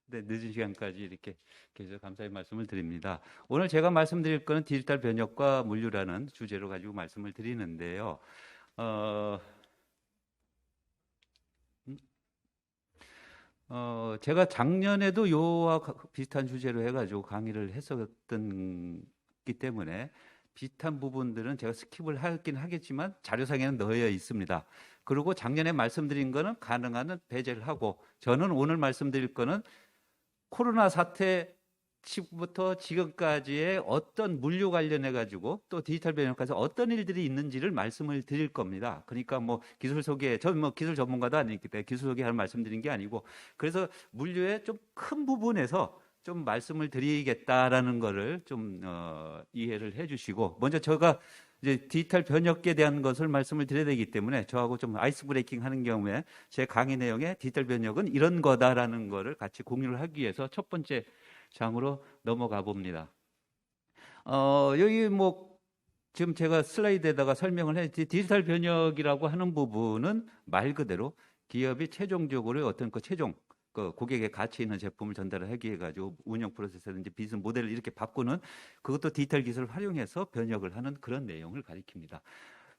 네, 늦은 시간까지 이렇게 계속 감사의 말씀을 드립니다. 오늘 제가 말씀드릴 거는 디지털 변혁과 물류라는 주제로 가지고 말씀을 드리는데요. 어, 음, 제가 작년에도 요와 비슷한 주제로 해가지고 강의를 했었던 기 때문에 비슷한 부분들은 제가 스킵을 하긴 하겠지만 자료상에는 넣어 있습니다. 그리고 작년에 말씀드린 거는 가능한 한 배제를 하고, 저는 오늘 말씀드릴 거는 코로나 사태 부터 지금까지의 어떤 물류 관련해 가지고 또 디지털 변혁에서 어떤 일들이 있는지를 말씀을 드릴 겁니다. 그러니까 뭐 기술 소개, 전 뭐 기술 전문가도 아니기 때문에 기술 소개하는 말씀드린 게 아니고, 그래서 물류의 좀 큰 부분에서 좀 말씀을 드리겠다라는 거를 좀 이해를 해주시고, 먼저 제가 이제 디지털 변혁에 대한 것을 말씀을 드려야 되기 때문에 저하고 좀 아이스 브레이킹 하는 경우에 제 강의 내용에 디지털 변혁은 이런 거다라는 거를 같이 공유를 하기 위해서 첫 번째 장으로 넘어가 봅니다. 여기 뭐 지금 제가 슬라이드에다가 설명을 했지, 디지털 변혁이라고 하는 부분은 말 그대로 기업이 최종적으로 어떤 그 최종 그 고객의 가치 있는 제품을 전달을 하기 위해 가지고 운영 프로세스라든지 비즈니스 모델을 이렇게 바꾸는, 그것도 디지털 기술을 활용해서 변혁을 하는 그런 내용을 가리킵니다.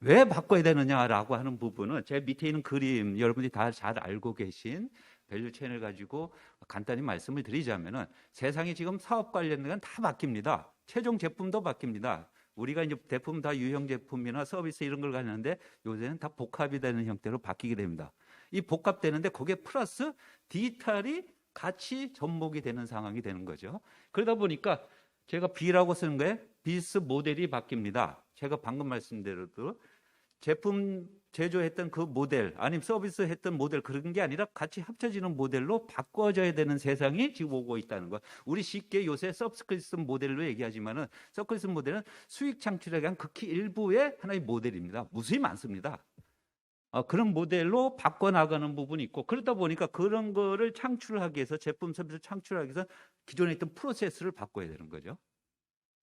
왜 바꿔야 되느냐라고 하는 부분은 제 밑에 있는 그림, 여러분들이 다 잘 알고 계신 밸류 체인을 가지고 간단히 말씀을 드리자면은, 세상이 지금 사업 관련된 건 다 바뀝니다. 최종 제품도 바뀝니다. 우리가 이제 제품 다 유형 제품이나 서비스 이런 걸 가는데 요새는 다 복합이 되는 형태로 바뀌게 됩니다. 이 복합되는데 거기에 플러스 디지털이 같이 접목이 되는 상황이 되는 거죠. 그러다 보니까 제가 B라고 쓰는 거에 비즈니스 모델이 바뀝니다. 제가 방금 말씀대로도 제품 제조했던 그 모델 아니면 서비스 했던 모델, 그런 게 아니라 같이 합쳐지는 모델로 바꿔져야 되는 세상이 지금 오고 있다는 거. 우리 쉽게 요새 서브스크립션 모델로 얘기하지만은, 서브스크립션 모델은 수익 창출에 대한 극히 일부의 하나의 모델입니다. 무수히 많습니다. 그런 모델로 바꿔나가는 부분이 있고, 그러다 보니까 그런 거를 창출하기 위해서, 제품 서비스를 창출하기 위해서 기존에 있던 프로세스를 바꿔야 되는 거죠.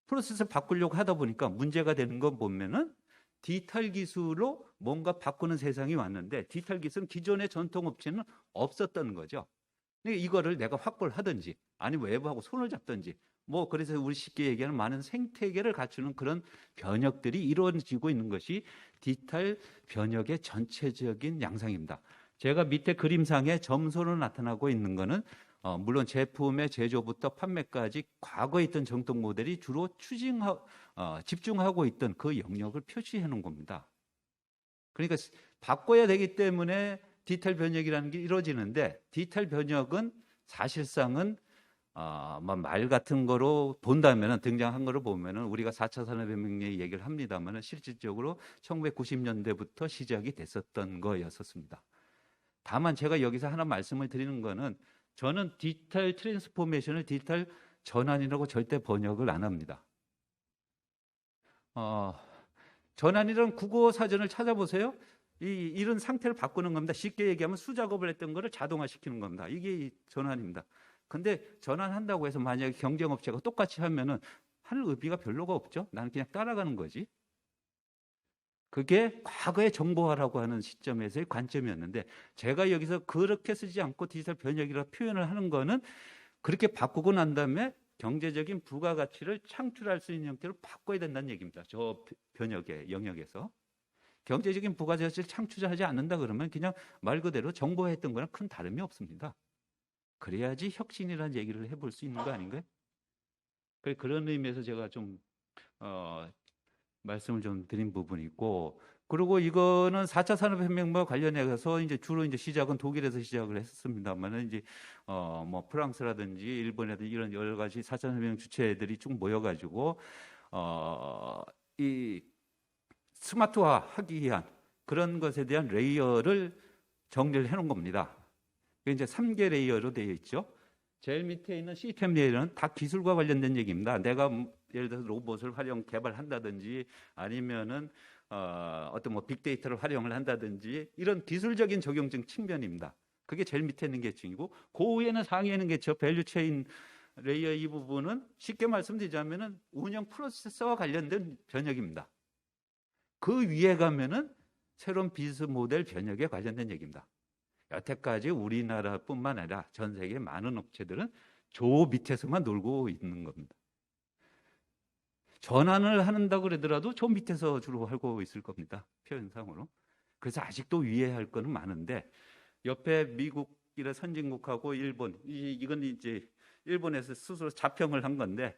프로세스를 바꾸려고 하다 보니까 문제가 되는 건 보면은, 디지털 기술로 뭔가 바꾸는 세상이 왔는데 디지털 기술은 기존의 전통 업체는 없었던 거죠. 그러니까 이거를 내가 확보를 하든지 아니면 외부하고 손을 잡든지, 뭐 그래서 우리 쉽게 얘기하는 많은 생태계를 갖추는 그런 변혁들이 이루어지고 있는 것이 디지털 변혁의 전체적인 양상입니다. 제가 밑에 그림상에 점선으로 나타나고 있는 거는 물론 제품의 제조부터 판매까지 과거에 있던 정통 모델이 주로 집중하고 있던 그 영역을 표시해 놓은 겁니다. 그러니까 바꿔야 되기 때문에 디지털 변혁이라는 게 이루어지는데, 디지털 변혁은 사실상은 말 같은 거로 본다면은, 등장한 거로 보면은 우리가 4차 산업혁명 얘기를 합니다만은 실질적으로 1990년대부터 시작이 됐었던 거였었습니다. 다만 제가 여기서 하나 말씀을 드리는 거는, 저는 디지털 트랜스포메이션을 디지털 전환이라고 절대 번역을 안 합니다. 전환이라는 국어 사전을 찾아보세요. 이런 상태를 바꾸는 겁니다. 쉽게 얘기하면 수작업을 했던 거를 자동화시키는 겁니다. 이게 전환입니다. 근데 전환한다고 해서 만약에 경쟁업체가 똑같이 하면은 할 의미가 별로가 없죠. 나는 그냥 따라가는 거지. 그게 과거의 정보화라고 하는 시점에서의 관점이었는데, 제가 여기서 그렇게 쓰지 않고 디지털 변혁이라고 표현을 하는 거는, 그렇게 바꾸고 난 다음에 경제적인 부가가치를 창출할 수 있는 형태로 바꿔야 된다는 얘기입니다. 저 변혁의 영역에서. 경제적인 부가가치를 창출하지 않는다 그러면 그냥 말 그대로 정보화했던 거랑 큰 다름이 없습니다. 그래야지 혁신이라는 얘기를 해볼 수 있는 거 아닌가요? 그런 의미에서 제가 좀 말씀을 좀 드린 부분이 있고, 그리고 이거는 4차 산업혁명과 관련해서 이제 주로 이제 시작은 독일에서 시작을 했습니다만은, 이제 뭐 프랑스라든지 일본이라든지 이런 여러 가지 4차 산업혁명 주체들이 쭉 모여가지고 이 스마트화하기 위한 그런 것에 대한 레이어를 정리를 해놓은 겁니다. 이제 3개 레이어로 되어 있죠. 제일 밑에 있는 시스템 레이어는 다 기술과 관련된 얘기입니다. 내가 예를 들어서 로봇을 개발한다든지 아니면은 어떤 뭐 빅데이터를 활용을 한다든지 이런 기술적인 적용적 측면입니다. 그게 제일 밑에 있는 계층이고, 그 위에는 상위에 있는 계층 밸류 체인 레이어, 이 부분은 쉽게 말씀드리자면은 운영 프로세서와 관련된 변혁입니다. 그 위에 가면은 새로운 비즈니스 모델 변혁에 관련된 얘기입니다. 여태까지 우리나라뿐만 아니라 전 세계 많은 업체들은 저 밑에서만 놀고 있는 겁니다. 전환을 한다고 그러더라도 저 밑에서 주로 하고 있을 겁니다. 표현상으로. 그래서 아직도 위에 할 거는 많은데 옆에 미국이나 선진국하고 일본, 이건 이제 일본에서 스스로 자평을 한 건데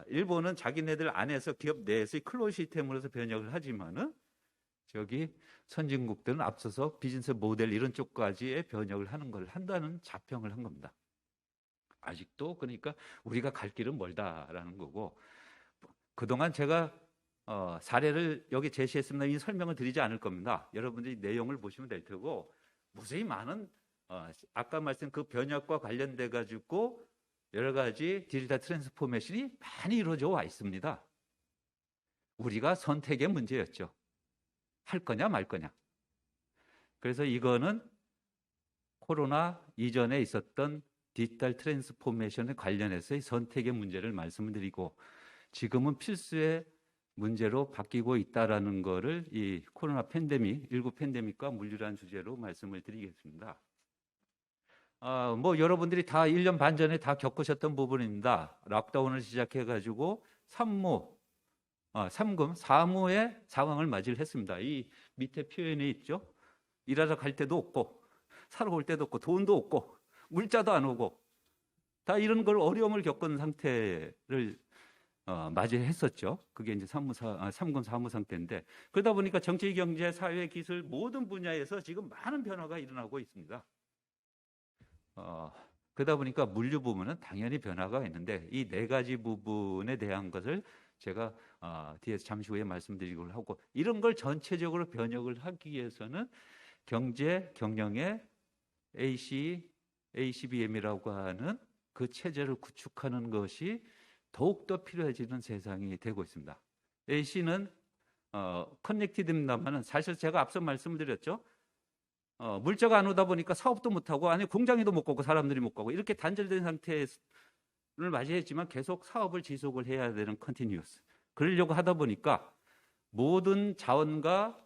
일본은 자기네들 안에서 기업 내에서의 클로즈 시스템으로서 번역을 하지만은 저기 선진국들은 앞서서 비즈니스 모델 이런 쪽까지의 번역을 하는 걸 한다는 자평을 한 겁니다. 아직도 그러니까 우리가 갈 길은 멀다라는 거고, 그동안 제가 사례를 여기 제시했습니다. 이 설명을 드리지 않을 겁니다. 여러분들이 내용을 보시면 될 테고, 무수히 많은 아까 말씀 그 번역과 관련돼 가지고 여러 가지 디지털 트랜스포메이션이 많이 이루어져 와 있습니다. 우리가 선택의 문제였죠. 할 거냐 말 거냐. 그래서 이거는 코로나 이전에 있었던 디지털 트랜스포메이션에 관련해서의 선택의 문제를 말씀을 드리고, 지금은 필수의 문제로 바뀌고 있다라는 거를 이 코로나 팬데믹, 19 팬데믹과 물류라는 주제로 말씀을 드리겠습니다. 뭐 여러분들이 다 1년 반 전에 다 겪으셨던 부분입니다. 락다운을 시작해가지고 삼금, 사무의 상황을 맞이를 했습니다. 이 밑에 표현이 있죠. 일하러 갈 때도 없고, 사러 올 때도 없고, 돈도 없고, 물자도 안 오고, 다 이런 걸 어려움을 겪은 상태를 맞이했었죠. 그게 이제 삼금 사무 상태인데, 그러다 보니까 정치, 경제, 사회, 기술 모든 분야에서 지금 많은 변화가 일어나고 있습니다. 그러다 보니까 물류 부분은 당연히 변화가 있는데, 이 네 가지 부분에 대한 것을 제가 뒤에서 잠시 후에 말씀드리고 하고, 이런 걸 전체적으로 번역을 하기 위해서는 경제, 경영의 ACBM이라고 하는 그 체제를 구축하는 것이 더욱더 필요해지는 세상이 되고 있습니다. AC는 커넥티드입니다만 사실 제가 앞서 말씀을 드렸죠. 물자가 안 오다 보니까 사업도 못하고, 아니 공장에도 못 가고 사람들이 못 가고, 이렇게 단절된 상태를 맞이했지만 계속 사업을 지속을 해야 되는 컨티뉴어스. 그러려고 하다 보니까 모든 자원과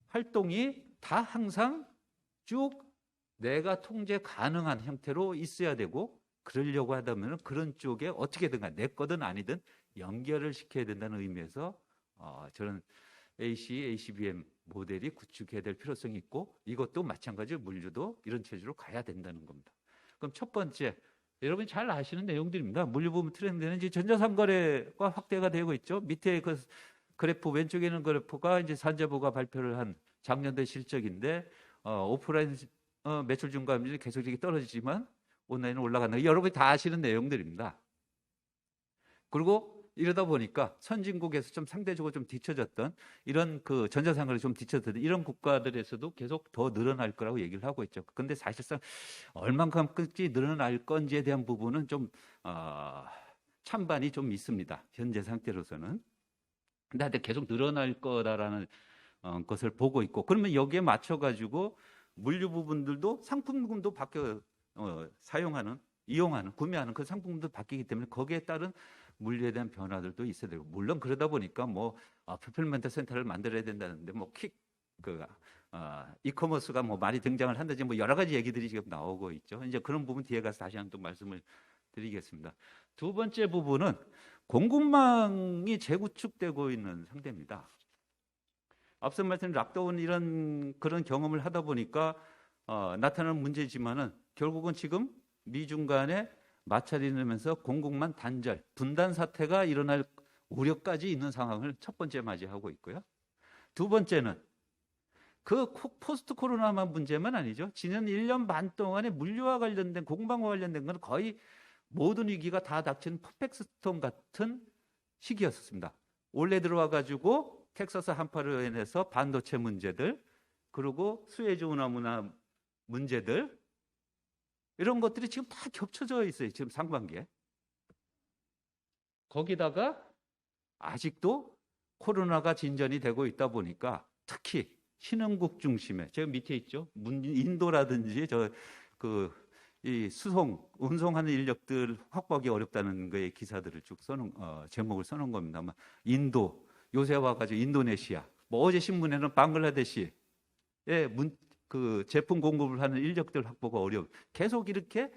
활동이 다 항상 쭉 내가 통제 가능한 형태로 있어야 되고, 그러려고 하다면 그런 쪽에 어떻게든 내 거든 아니든 연결을 시켜야 된다는 의미에서 저는 ACBM 모델이 구축해야 될 필요성이 있고, 이것도 마찬가지로 물류도 이런 체제로 가야 된다는 겁니다. 그럼 첫 번째, 여러분이 잘 아시는 내용들입니다. 물류 부분 트렌드는 이제 전자상거래가 확대가 되고 있죠. 밑에 그 그래프, 왼쪽에 있는 그래프가 이제 산자부가 발표를 한 작년도의 실적인데, 오프라인 매출 증가율이 계속적으로 떨어지지만 온라인은 올라간다. 여러분이 다 아시는 내용들입니다. 그리고 이러다 보니까 선진국에서 좀 상대적으로 좀 뒤처졌던 이런 그 전자상거래 좀 뒤처졌던 이런 국가들에서도 계속 더 늘어날 거라고 얘기를 하고 있죠. 근데 사실상 얼만큼까지 늘어날 건지에 대한 부분은 좀 찬반이 좀 있습니다. 현재 상태로서는. 근데 하여튼 계속 늘어날 거다라는 것을 보고 있고, 그러면 여기에 맞춰가지고 물류 부분들도 상품군도 바뀌어 사용하는, 이용하는, 구매하는 그 상품도 바뀌기 때문에 거기에 따른 물류에 대한 변화들도 있어야 되고, 물론 그러다 보니까 뭐 풀필먼트 센터를 만들어야 된다는데 뭐 이커머스가 뭐 많이 등장을 한다든지 뭐 여러 가지 얘기들이 지금 나오고 있죠. 이제 그런 부분 뒤에 가서 다시 한번 또 말씀을 드리겠습니다. 두 번째 부분은 공급망이 재구축되고 있는 상태입니다. 앞서 말씀드린 락다운 이런 그런 경험을 하다 보니까 나타나는 문제지만은 결국은 지금 미중 간에 마찰이 일어나면서 공급망 단절, 분단 사태가 일어날 우려까지 있는 상황을 첫 번째 맞이하고 있고요. 두 번째는 그 포스트 코로나만 문제만 아니죠. 지난 1년 반 동안에 물류와 관련된, 공급망과 관련된 건 거의 모든 위기가 다 닥친 퍼펙트 스톰 같은 시기였습니다. 올해 들어와 가지고 텍사스 한파로 인해서 반도체 문제들, 그리고 수에즈 운하문화 문제들, 이런 것들이 지금 다 겹쳐져 있어요. 지금 상반기에. 거기다가 아직도 코로나가 진전이 되고 있다 보니까 특히 신흥국 중심의, 제가 밑에 있죠. 인도라든지 이 운송하는 인력들 확보하기 어렵다는 거에 기사들을 쭉 제목을 써놓은 겁니다. 인도, 요새 와가지고 인도네시아, 뭐 어제 신문에는 방글라데시의 그 제품 공급을 하는 인력들 확보가 어려워. 계속 이렇게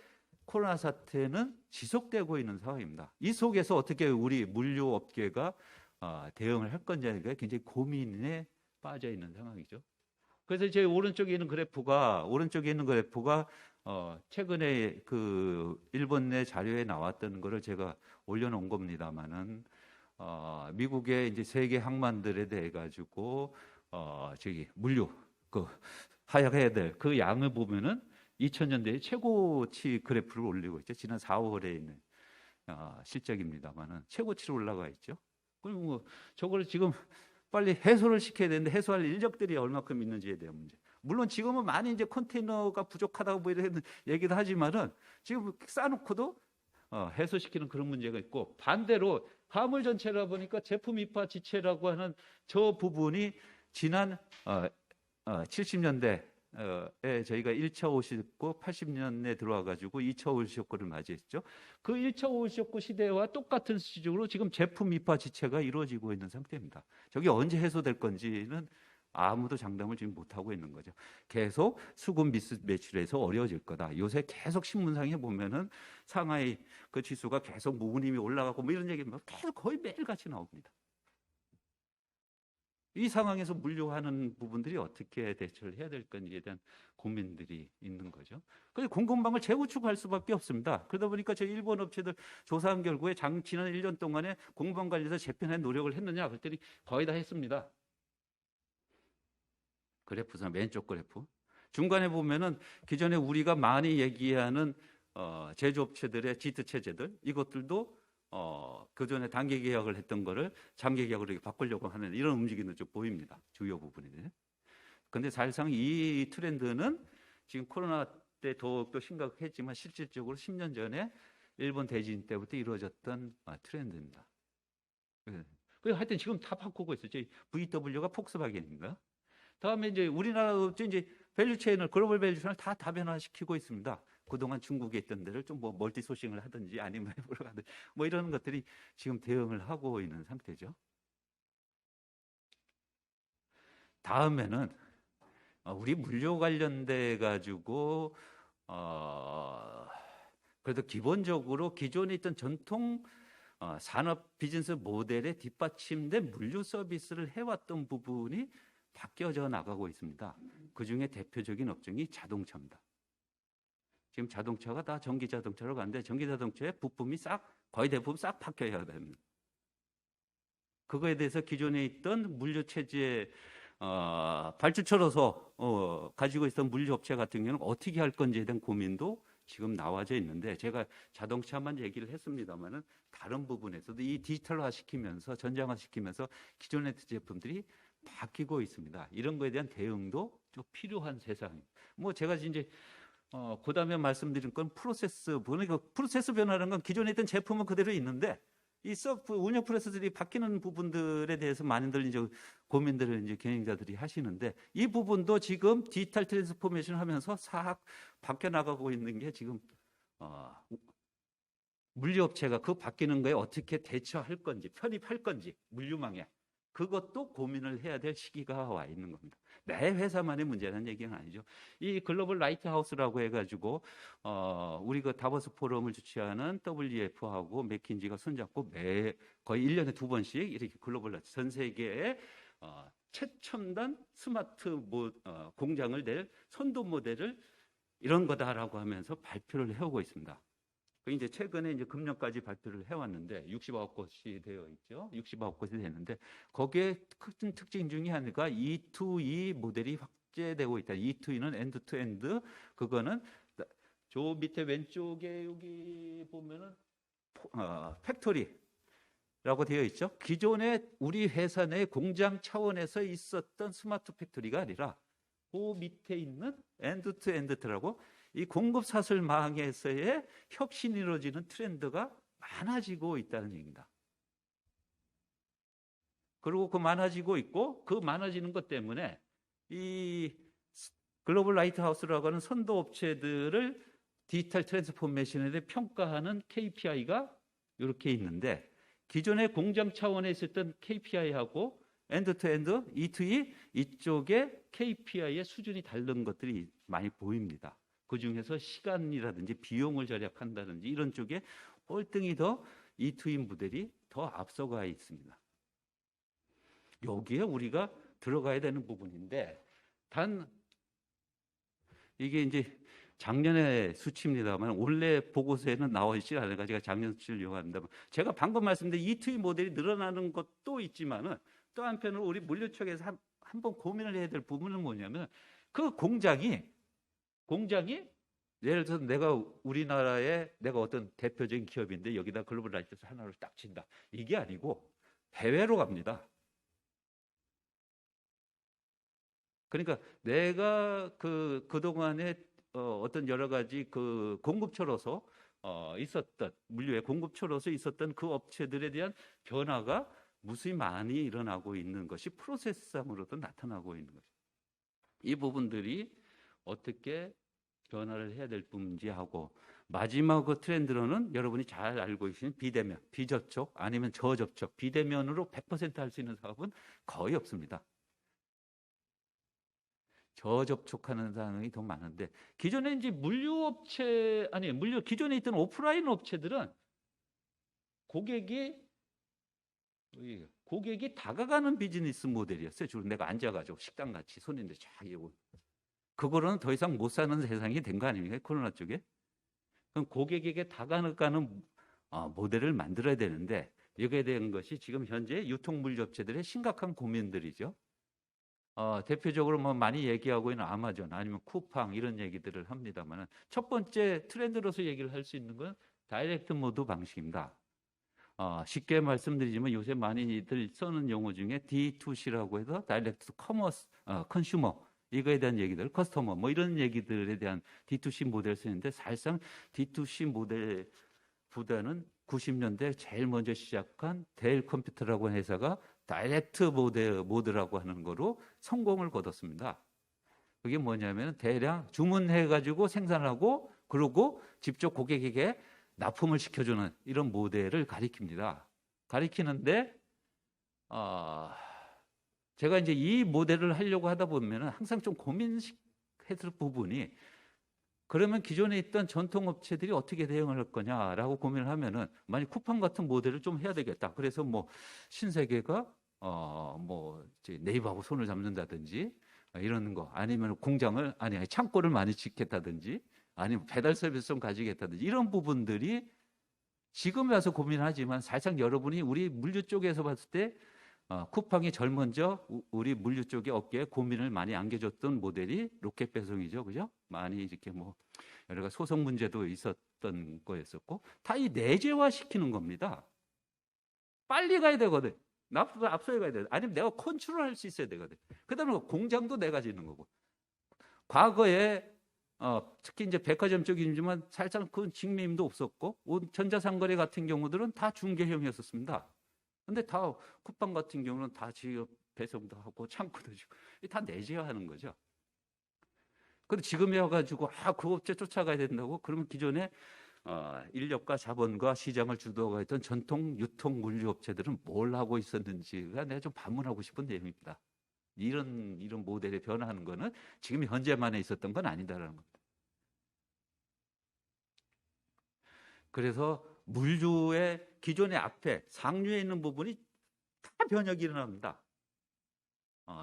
코로나 사태는 지속되고 있는 상황입니다. 이 속에서 어떻게 우리 물류업계가 대응을 할 건지가 굉장히 고민에 빠져 있는 상황이죠. 그래서 제 오른쪽에 있는 그래프가 최근에 그 일본 내 자료에 나왔던 거를 제가 올려놓은 겁니다만은 미국의 이제 세계 항만들에 대해 가지고 저기 물류 그 하역해야 될 그 양을 보면은 2000년대에 최고치 그래프를 올리고 있죠. 지난 4월에 있는 실적입니다만은 최고치로 올라가 있죠. 그리고 뭐 저걸 지금 빨리 해소를 시켜야 되는데 해소할 인력들이 얼마큼 있는지에 대한 문제. 물론 지금은 많이 이제 컨테이너가 부족하다고 뭐 이런 얘기도 하지만은 지금 쌓아놓고도 해소시키는 그런 문제가 있고, 반대로 화물 전체라 보니까 제품 입하 지체라고 하는 저 부분이 지난 70년대에 저희가 1차 오일쇼크 80년에 들어와가지고 2차 오일쇼크를 맞이했죠. 그 1차 오일쇼크 시대와 똑같은 시기로 지금 제품 입하 지체가 이루어지고 있는 상태입니다. 저게 언제 해소될 건지는 아무도 장담을 지금 못하고 있는 거죠. 계속 수급 매출에서 어려워질 거다. 요새 계속 신문상에 보면은 상하이 그 지수가 계속 무분임이 올라가고 뭐 이런 얘기 계속 거의 매일같이 나옵니다. 이 상황에서 물류하는 부분들이 어떻게 대처를 해야 될 건지에 대한 고민들이 있는 거죠. 그래서 공급망을 재구축할 수밖에 없습니다. 그러다 보니까 저희 일본 업체들 조사한 결과에 지난 1년 동안에 공급망 관리에서 재편할 노력을 했느냐 그랬더니 거의 다 했습니다. 그래프상 왼쪽 그래프. 중간에 보면은 기존에 우리가 많이 얘기하는 제조업체들의 지트 체제들, 이것들도 그전에 단기 계약을 했던 거를 장기 계약으로 바꾸려고 하는 이런 움직임도 좀 보입니다. 주요 부분이. 근데 사실상 이 트렌드는 지금 코로나 때 더욱더 심각했지만 실질적으로 10년 전에 일본 대지진 때부터 이루어졌던 트렌드입니다. 그래서 하여튼 지금 다 바꾸고 있어요. 저희 VW가 폭스바겐인가? 다음에 이제 우리나라도 이제 밸류체인을, 글로벌 밸류체인을 다 다변화시키고 있습니다. 그동안 중국에 있던 데를 좀 뭐 멀티 소싱을 하든지 아니면 해보러 가든지 뭐 이런 것들이 지금 대응을 하고 있는 상태죠. 다음에는 우리 물류 관련돼 가지고 그래도 기본적으로 기존에 있던 전통 산업 비즈니스 모델에 뒷받침된 물류 서비스를 해왔던 부분이 바뀌어져 나가고 있습니다. 그중에 대표적인 업종이 자동차입니다. 지금 자동차가 다 전기 자동차로 가는데 전기 자동차의 부품이 거의 대부분 싹 바뀌어야 됩니다. 그거에 대해서 기존에 있던 물류 체제에 발주처로서 가지고 있던 물류 업체 같은 경우는 어떻게 할 건지에 대한 고민도 지금 나와져 있는데, 제가 자동차만 얘기를 했습니다만은 다른 부분에서도 이 디지털화 시키면서 전장화 시키면서 기존의 제품들이 바뀌고 있습니다. 이런 거에 대한 대응도 좀 필요한 세상입니다. 뭐 제가 이제 그다음에 말씀드린 건 프로세스 변화라는 건 기존에 있던 제품은 그대로 있는데 이 운영 프로세스들이 바뀌는 부분들에 대해서 많이들 이제 고민들을 이제 경영자들이 하시는데, 이 부분도 지금 디지털 트랜스포메이션 하면서 싹 바뀌어 나가고 있는 게 지금 물류업체가 그 바뀌는 거에 어떻게 대처할 건지, 편입할 건지, 물류망에 그것도 고민을 해야 될 시기가 와 있는 겁니다. 매 회사만의 문제라는 얘기는 아니죠. 이 글로벌 라이트하우스라고 해가지고 우리 그 다보스 포럼을 주최하는 WF하고 맥킨지가 손잡고 거의 1년에 2번씩 이렇게 글로벌 전 세계에 최첨단 스마트 공장을 낼 선도 모델을 이런 거다라고 하면서 발표를 해오고 있습니다. 이제 최근에 이제 금년까지 발표를 해왔는데 69 곳이 되어 있죠. 69 곳이 되는데 거기에 큰 특징 중에 하나가 E2E 모델이 확대되고 있다. E2E는 엔드 투 엔드. 그거는 저 밑에 왼쪽에 여기 보면은 팩토리라고 되어 있죠. 기존에 우리 회사 내 공장 차원에서 있었던 스마트 팩토리가 아니라 그 밑에 있는 엔드 투 엔드라고 이 공급 사슬망에서의 혁신이 이루어지는 트렌드가 많아지고 있다는 얘기입니다. 그리고 그 많아지고 있고, 그 많아지는 것 때문에 이 글로벌 라이트하우스라고 하는 선도 업체들을 디지털 트랜스포메이션에 대해 평가하는 KPI가 이렇게 있는데, 기존의 공장 차원에 있었던 KPI하고 엔드 투 엔드, E to E 이쪽에 KPI의 수준이 다른 것들이 많이 보입니다. 그 중에서 시간이라든지 비용을 절약한다든지 이런 쪽에 월등히 더 E to E 모델이 더 앞서가 있습니다. 여기에 우리가 들어가야 되는 부분인데, 단 이게 이제 작년의 수치입니다만 올해 보고서에는 나와 있지 않아서 제가 작년 수치를 요구합니다만, 제가 방금 말씀드린 E2E 모델이 늘어나는 것도 있지만은 또 한편으로 우리 물류 쪽에서 한번 고민을 해야 될 부분은 뭐냐면, 그 공장이 예를 들어서 내가 우리나라의 내가 어떤 대표적인 기업인데 여기다 글로벌 라이센스 하나를 딱 친다, 이게 아니고 해외로 갑니다. 그러니까 내가 그동안에 어떤 여러 가지 그 공급처로서 있었던, 물류의 공급처로서 있었던 그 업체들에 대한 변화가 무수히 많이 일어나고 있는 것이 프로세스상으로도 나타나고 있는 거죠. 이 부분들이 어떻게 변화를 해야 될 부분인지 하고, 마지막 그 트렌드로는 여러분이 잘 알고 계시는 비대면, 비접촉 아니면 저접촉, 비대면으로 100% 할 수 있는 사업은 거의 없습니다. 저접촉하는 상황이 더 많은데, 기존에 이제 기존에 있던 오프라인 업체들은 고객이 다가가는 비즈니스 모델이었어요. 주로 내가 앉아가지고 식당 같이 손님들 쫙 이러고, 그거로는 더 이상 못 사는 세상이 된 거 아닙니까? 코로나 쪽에. 그럼 고객에게 다가가는 모델을 만들어야 되는데, 여기에 대한 것이 지금 현재 유통물류업체들의 심각한 고민들이죠. 대표적으로 뭐 많이 얘기하고 있는 아마존 아니면 쿠팡 이런 얘기들을 합니다만, 첫 번째 트렌드로서 얘기를 할 수 있는 건 다이렉트 모드 방식입니다. 쉽게 말씀드리지만 요새 많이들 쓰는 용어 중에 D2C라고 해서 다이렉트 커머스, 컨슈머, 이거에 대한 얘기들, 커스터머 뭐 이런 얘기들에 대한 D2C 모델을 쓰는데, 사실상 D2C 모델보다는 90년대 제일 먼저 시작한 델 컴퓨터라고 하는 회사가 다이렉트 모드라고 하는 거로 성공을 거뒀습니다. 그게 뭐냐면 대량 주문해가지고 생산하고 그러고 직접 고객에게 납품을 시켜주는 이런 모델을 가리키는데, 제가 이제 이 모델을 하려고 하다 보면 항상 좀 고민했을 부분이, 그러면 기존에 있던 전통업체들이 어떻게 대응을 할 거냐라고 고민을 하면은, 만약 쿠팡 같은 모델을 좀 해야 되겠다. 그래서 뭐 신세계가 네이버하고 손을 잡는다든지 이런 거, 아니면 창고를 많이 짓겠다든지, 아니면 배달 서비스 좀 가지겠다든지, 이런 부분들이 지금 와서 고민하지만 사실상 여러분이 우리 물류 쪽에서 봤을 때 쿠팡이 제일 먼저 우리 물류 쪽의 업계에 고민을 많이 안겨줬던 모델이 로켓 배송이죠, 그죠? 많이 이렇게 뭐 여러 가지 소송 문제도 있었던 거였었고, 다 이 내재화 시키는 겁니다. 빨리 가야 되거든. 앞서야 가야 돼. 아니면 내가 컨트롤할 수 있어야 되거든. 그다음에 공장도 내가 짓는 거고. 과거에 특히 이제 백화점 쪽이지만 살짝 그 직매임도 없었고, 전자상거래 같은 경우들은 다 중개형이었었습니다. 근데 다 쿠팡 같은 경우는 다 지금 배송도 하고 창고도 지고 다 내재화하는 거죠. 근데 지금에 와가지고 그 업체 쫓아가야 된다고 그러면 기존에 인력과 자본과 시장을 주도하고 있던 전통 유통 물류 업체들은 뭘 하고 있었는지가 내가 좀 반문하고 싶은 내용입니다. 이런 모델에 변화하는 거는 지금 현재만에 있었던 건 아니다라는 겁니다. 그래서 물류의 기존의 앞에 상류에 있는 부분이 다 변혁이 일어납니다.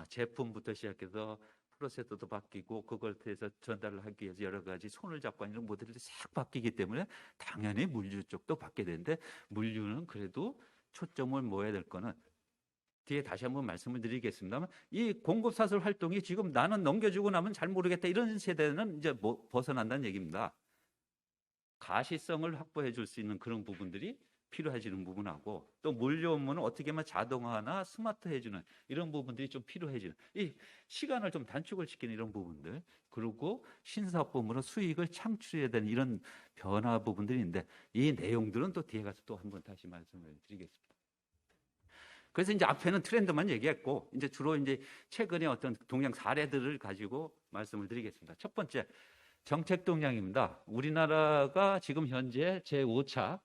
제품부터 시작해서 프로세서도 바뀌고, 그걸 통해서 전달을 하기 위해서 여러 가지 손을 잡고 하는 모델들이 싹 바뀌기 때문에 당연히 물류 쪽도 바뀌게 되는데, 물류는 그래도 초점을 모아야 될 거는 뒤에 다시 한번 말씀을 드리겠습니다만, 이 공급사설 활동이 지금 나는 넘겨주고 나면 잘 모르겠다 이런 세대는 이제 벗어난다는 얘기입니다. 가시성을 확보해 줄 수 있는 그런 부분들이 필요해지는 부분하고, 또 물류 업무는 어떻게 하면 자동화나 스마트해지는 이런 부분들이 좀 필요해지는, 이 시간을 좀 단축을 시키는 이런 부분들, 그리고 신사업부문으로 수익을 창출해야 되는 이런 변화 부분들인데, 이 내용들은 또 뒤에 가서 또 한번 다시 말씀을 드리겠습니다. 그래서 이제 앞에는 트렌드만 얘기했고, 이제 주로 이제 최근에 어떤 동향 사례들을 가지고 말씀을 드리겠습니다. 첫 번째, 정책 동향입니다. 우리나라가 지금 현재 제5차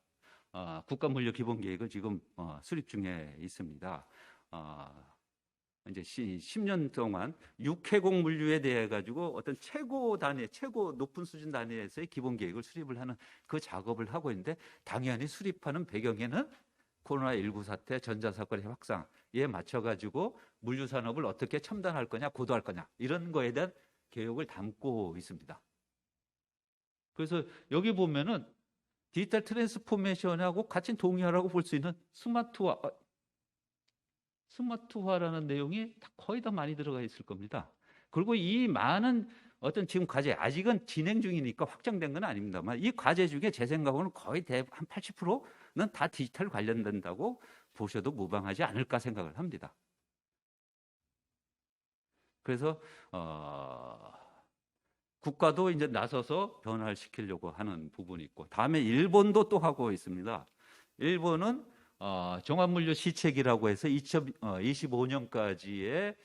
국가물류 기본계획을 지금 수립 중에 있습니다. 이제 10년 동안 육해공 물류에 대해 가지고 어떤 최고 단위, 최고 높은 수준 단위에서의 기본 계획을 수립을 하는 그 작업을 하고 있는데, 당연히 수립하는 배경에는 코로나19 사태, 전자사건의 확산에 맞춰 가지고 물류 산업을 어떻게 첨단할 거냐, 고도할 거냐, 이런 거에 대한 계획을 담고 있습니다. 그래서 여기 보면은 디지털 트랜스포메이션하고 같이 동의하라고 볼 수 있는 스마트화라는 내용이 거의 다 많이 들어가 있을 겁니다. 그리고 이 많은 어떤 지금 과제, 아직은 진행 중이니까 확정된 건 아닙니다만, 이 과제 중에 제 생각으로는 거의 한 80%는 다 디지털 관련된다고 보셔도 무방하지 않을까 생각을 합니다. 그래서 국가도 이제 나서서 변화를 시키려고 하는 부분이 있고, 다음에 일본도 또 하고 있습니다. 일본은 종합물류 시책이라고 해서 2025년까지의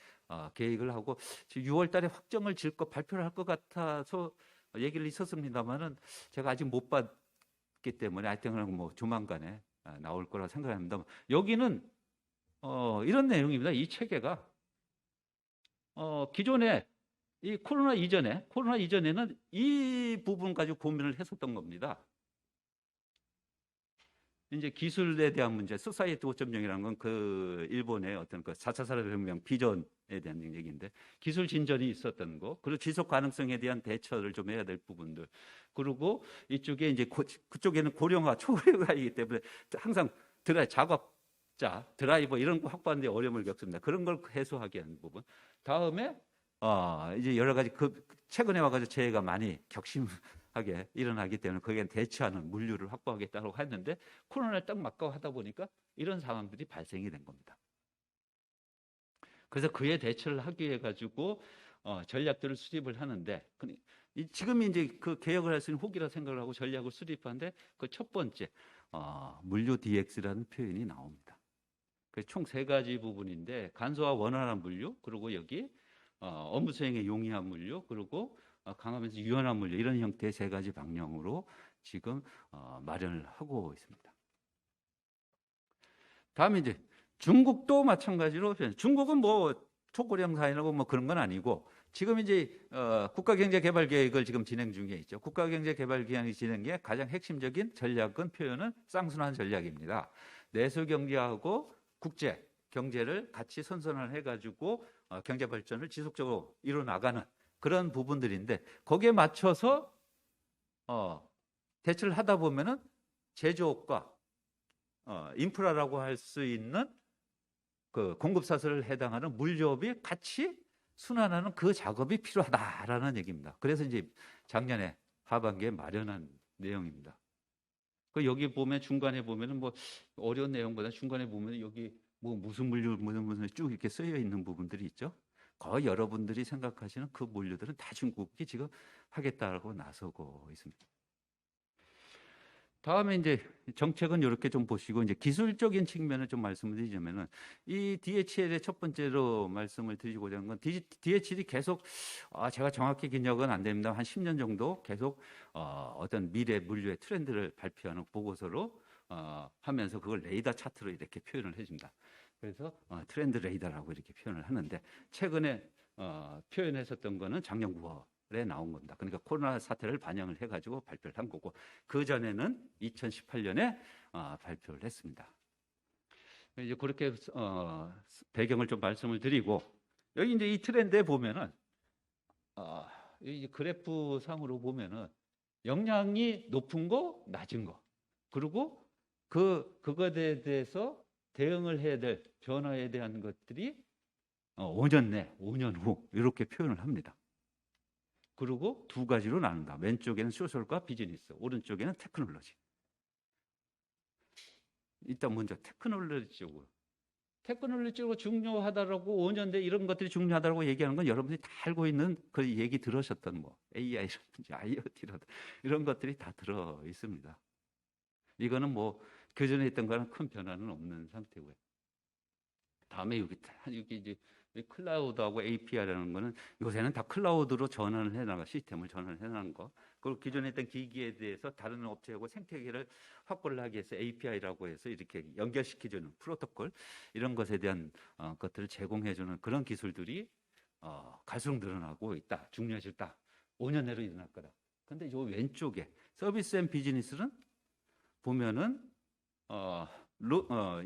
계획을 하고, 6월 달에 확정을 질 것, 발표를 할 것 같아서 얘기를 있었습니다만은, 제가 아직 못 봤기 때문에 하여튼 뭐 조만간에 나올 거라고 생각합니다. 여기는 이런 내용입니다. 이 체계가 기존에 이 코로나 이전에는 이 부분 가지고 고민을 했었던 겁니다. 이제 기술에 대한 문제, 소사이어티 5.0이라는 건 그 일본의 어떤 그 4차 산업혁명 비전에 대한 얘기인데, 기술 진전이 있었던 거, 그리고 지속 가능성에 대한 대처를 좀 해야 될 부분들, 그리고 이쪽에 이제 그쪽에는 고령화, 초고령화이기 때문에 항상 작업자, 드라이버 이런 거 확보하는 데 어려움을 겪습니다. 그런 걸 해소하기 위한 부분. 다음에 이제 여러 가지 최근에 와가지고 재해가 많이 격심하게 일어나기 때문에 거기에 대처하는 물류를 확보하겠다고 했는데, 코로나를 딱 맞고 하다 보니까 이런 상황들이 발생이 된 겁니다. 그래서 그에 대처를 하기 위해 가지고 전략들을 수립을 하는데, 지금 이제 그 개혁을 할 수 있는 호기라 생각을 하고 전략을 수립하는데, 그 첫 번째 물류 DX라는 표현이 나옵니다. 그 총 3가지 부분인데, 간소화 원활한 물류, 그리고 여기 업무 수행에 용이한 물류, 그리고 강하면서 유연한 물류, 이런 형태의 3가지 방향으로 지금 마련을 하고 있습니다. 다음에 이제 중국도 마찬가지로, 중국은 뭐 초고령 사회라고 뭐 그런 건 아니고, 지금 이제 국가경제개발계획을 지금 진행 중에 있죠. 국가경제개발계획이 진행에 가장 핵심적인 전략은, 표현은 쌍순환 전략입니다. 내수경제하고 국제 경제를 같이 선선을 해가지고 경제 발전을 지속적으로 이뤄 나가는 그런 부분들인데, 거기에 맞춰서 대처를 하다 보면은 제조업과 인프라라고 할 수 있는 그 공급사슬을 해당하는 물류업이 같이 순환하는 그 작업이 필요하다라는 얘기입니다. 그래서 이제 작년에 하반기에 마련한 내용입니다. 그 여기 보면 중간에 보면은 뭐 어려운 내용보다 중간에 보면 여기 뭐 무슨 물류 무슨 쭉 이렇게 쓰여 있는 부분들이 있죠. 거의 여러분들이 생각하시는 그 물류들은 다 중국이 지금 하겠다라고 나서고 있습니다. 다음에 이제 정책은 이렇게 좀 보시고, 이제 기술적인 측면을 좀 말씀을 드리자면은, 이 DHL의 첫 번째로 말씀을 드리고자 하는 건, DHL이 계속 제가 정확히 기억은 안 됩니다. 한 10년 정도 계속 어떤 미래 물류의 트렌드를 발표하는 보고서로 하면서 그걸 레이더 차트로 이렇게 표현을 해줍니다. 그래서 트렌드 레이더라고 이렇게 표현을 하는데, 최근에 표현했었던 거는 작년 9월에 나온 겁니다. 그러니까 코로나 사태를 반영을 해가지고 발표를 한 거고, 그 전에는 2018년에 발표를 했습니다. 이제 그렇게 배경을 좀 말씀을 드리고, 여기 이제 이 트렌드에 보면은 이 그래프 상으로 보면은 역량이 높은 거, 낮은 거, 그리고 그거에 대해서 대응을 해야 될 변화에 대한 것들이 5년 내, 5년 후 이렇게 표현을 합니다. 그리고 2가지로 나눈다. 왼쪽에는 소셜과 비즈니스, 오른쪽에는 테크놀로지. 일단 먼저 테크놀로지 쪽으로. 테크놀로지 쪽으로 중요하다라고 5년 내 이런 것들이 중요하다고 얘기하는 건 여러분들이 다 알고 있는 그 얘기 들으셨던 뭐 AI라든지 IoT라든지 이런 것들이 다 들어 있습니다. 이거는 뭐 그전에 했던 거랑 큰 변화는 없는 상태고요. 다음에 여기 이제 이 클라우드하고 API라는 거는 요새는 다 클라우드로 전환을 해나가 시스템을 전환을 해나가는 거. 그리고 기존에 있던 기기에 대해서 다른 업체하고 생태계를 확보를 하기 위해서 API라고 해서 이렇게 연결시켜주는 프로토콜 이런 것에 대한 것들을 제공해주는 그런 기술들이 갈수록 늘어나고 있다. 중요해질다. 5년 내로 일어날 거다. 근데 요 왼쪽에 서비스 앤 비즈니스는 보면은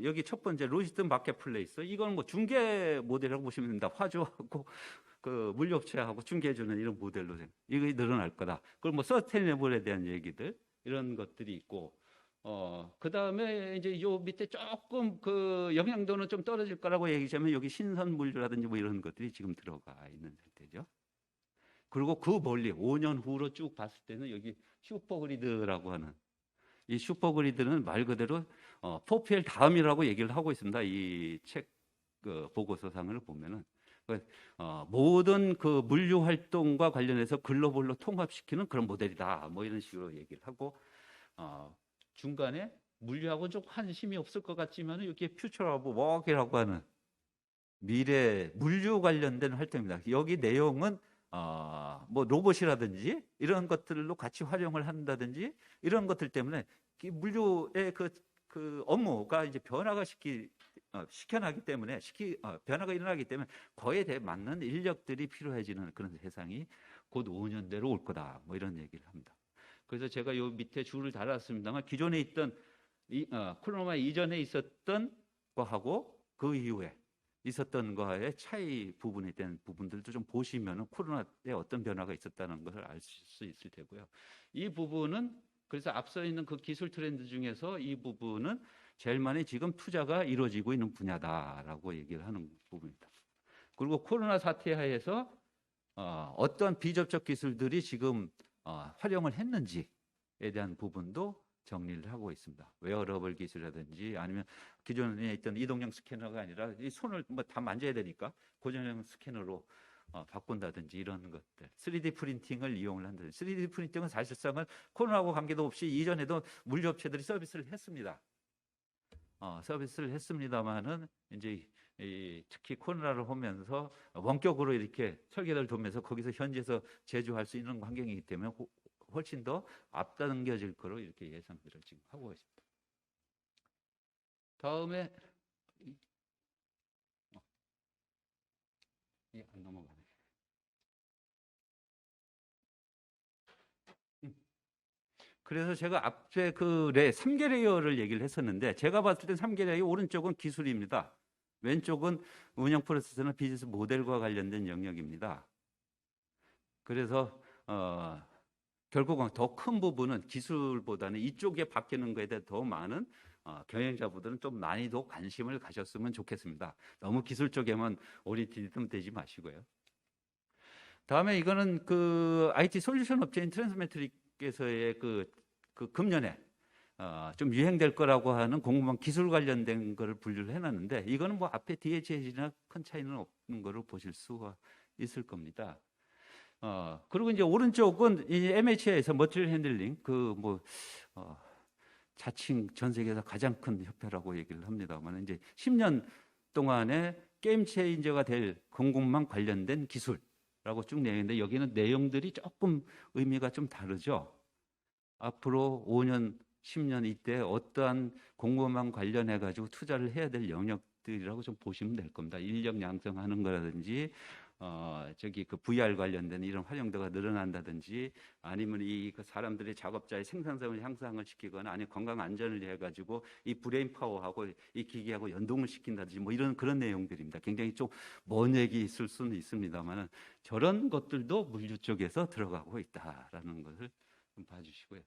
여기 첫 번째 로지스트 마켓플레이스 이건 뭐 중개 모델이라고 보시면 됩니다. 화주하고 그 물류업체하고 중개해주는 이런 모델로 이거 늘어날 거다. 그리고 뭐 서스테이너블에 대한 얘기들 이런 것들이 있고 그 다음에 이제 요 밑에 조금 그 영향도는 좀 떨어질 거라고 얘기하면 여기 신선 물류라든지 뭐 이런 것들이 지금 들어가 있는 상태죠. 그리고 그 멀리 5년 후로 쭉 봤을 때는 여기 슈퍼그리드라고 하는 이 슈퍼그리드는 말 그대로 4PL 다음이라고 얘기를 하고 있습니다. 이 책 그 보고서상을 보면은 모든 그 물류 활동과 관련해서 글로벌로 통합시키는 그런 모델이다. 뭐 이런 식으로 얘기를 하고 중간에 물류하고 좀 관심이 없을 것 같지만 이렇게 퓨처라고 워크라고 하는 미래 물류 관련된 활동입니다. 여기 내용은 뭐 로봇이라든지 이런 것들로 같이 활용을 한다든지 이런 것들 때문에 물류의 그 업무가 이제 변화가 시켜나기 때문에 변화가 일어나기 때문에 그에 대해 맞는 인력들이 필요해지는 그런 세상이 곧 5년 내로 올 거다. 뭐 이런 얘기를 합니다. 그래서 제가 요 밑에 줄을 달았습니다만 기존에 있던 코로나 이전에 있었던 거하고 그 이후에 있었던 거의 차이 부분에 대한 부분들도 좀 보시면 코로나에 어떤 변화가 있었다는 것을 알 수 있을 테고요. 이 부분은 그래서 앞서 있는 그 기술 트렌드 중에서 이 부분은 제일 많이 지금 투자가 이루어지고 있는 분야다라고 얘기를 하는 부분입니다. 그리고 코로나 사태 하에서 어떤 비접촉 기술들이 지금 활용을 했는지에 대한 부분도 정리를 하고 있습니다. 웨어러블 기술이라든지 아니면 기존에 있던 이동형 스캐너가 아니라 이 손을 뭐 다 만져야 되니까 고정형 스캐너로 바꾼다든지 이런 것들, 3D 프린팅을 이용을 한다든지. 3D 프린팅은 사실상은 코로나하고 관계도 없이 이전에도 물류업체들이 서비스를 했습니다. 서비스를 했습니다만은 이제 특히 코로나를 오면서 원격으로 이렇게 설계를 도면서 거기서 현지에서 제조할 수 있는 환경이기 때문에 훨씬 더 앞당겨질 거로 이렇게 예상들을 지금 하고 있습니다. 다음에 안 넘어가네. 그래서 제가 앞에 그 3개 레이어를 얘기를 했었는데 제가 봤을 때 3개 레이어 오른쪽은 기술입니다. 왼쪽은 운영 프로세스나 비즈니스 모델과 관련된 영역입니다. 그래서 결국은 더 큰 부분은 기술보다는 이쪽에 바뀌는 거에 대해 더 많은 경영자분들은 좀 많이 더 관심을 가졌으면 좋겠습니다. 너무 기술 쪽에만 오리엔티드 되지 마시고요. 다음에 이거는 그 IT 솔루션 업체인 트랜스메트릭에서의 그 금년에 좀 유행될 거라고 하는 공무원 기술 관련된 거를 분류를 해놨는데 이거는 뭐 앞에 DHH나 큰 차이는 없는 거를 보실 수가 있을 겁니다. 그리고 이제 오른쪽은 이 MHA에서 머티리얼 핸들링 자칭 전 세계에서 가장 큰 협회라고 얘기를 합니다만 이제 10년 동안에 게임 체인저가 될 공급망 관련된 기술라고 쭉 내는데 여기는 내용들이 조금 의미가 좀 다르죠. 앞으로 5년, 10년 이때 어떠한 공급망 관련해 가지고 투자를 해야 될 영역들이라고 좀 보시면 될 겁니다. 인력 양성하는 거라든지 그 VR 관련된 이런 활용도가 늘어난다든지 아니면 그 사람들의 작업자의 생산성을 향상을 시키거나 아니면 건강 안전을 해가지고 이 브레인 파워하고 이 기기하고 연동을 시킨다든지 뭐 이런 그런 내용들입니다. 굉장히 좀 먼 얘기 있을 수는 있습니다만은 저런 것들도 물류 쪽에서 들어가고 있다라는 것을 좀 봐주시고요.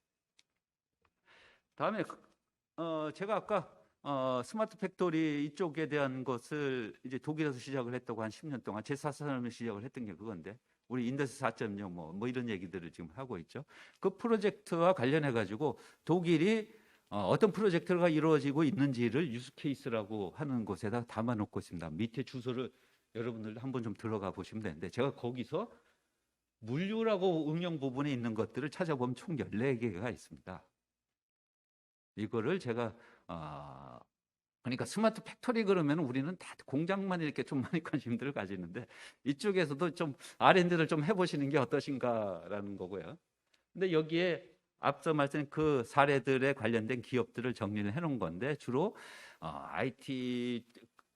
다음에 제가 아까 스마트 팩토리 이쪽에 대한 것을 이제 독일에서 시작을 했다고 한 10년 동안 제4산업을 시작을 했던 게 그건데 우리 인더스트리 4.0 뭐 이런 얘기들을 지금 하고 있죠. 그 프로젝트와 관련해 가지고 독일이 어떤 프로젝트가 이루어지고 있는지를 유스 케이스라고 하는 곳에다 담아 놓고 있습니다. 밑에 주소를 여러분들 한번 좀 들어가 보시면 되는데 제가 거기서 물류라고 응용 부분에 있는 것들을 찾아보면 총 14개가 있습니다. 이거를 제가 그러니까 스마트 팩토리 그러면 우리는 다 공장만 이렇게 좀 많이 관심들을 가지는데 이쪽에서도 좀 R&D를 좀 해보시는 게 어떠신가라는 거고요. 근데 여기에 앞서 말씀드린 그 사례들에 관련된 기업들을 정리를 해놓은 건데 주로 IT